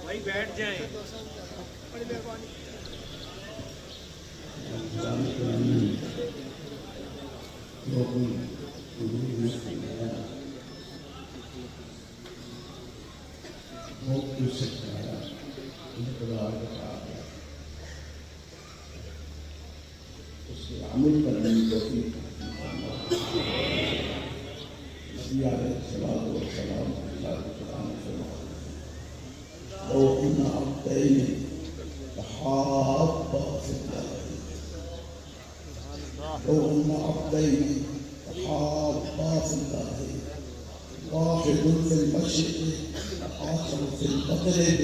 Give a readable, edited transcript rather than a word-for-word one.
بھائی بیٹھ جائیں. اس کے عمل کرنے کی توفیق نبی علیہ الصلوۃ والسلام اللہ قرآن فرماتا ہے لو ان عبدین تحابا فی اللہ لو ان عبدین تحابا فی اللہ واحد فی المشرق آخر فی المغرب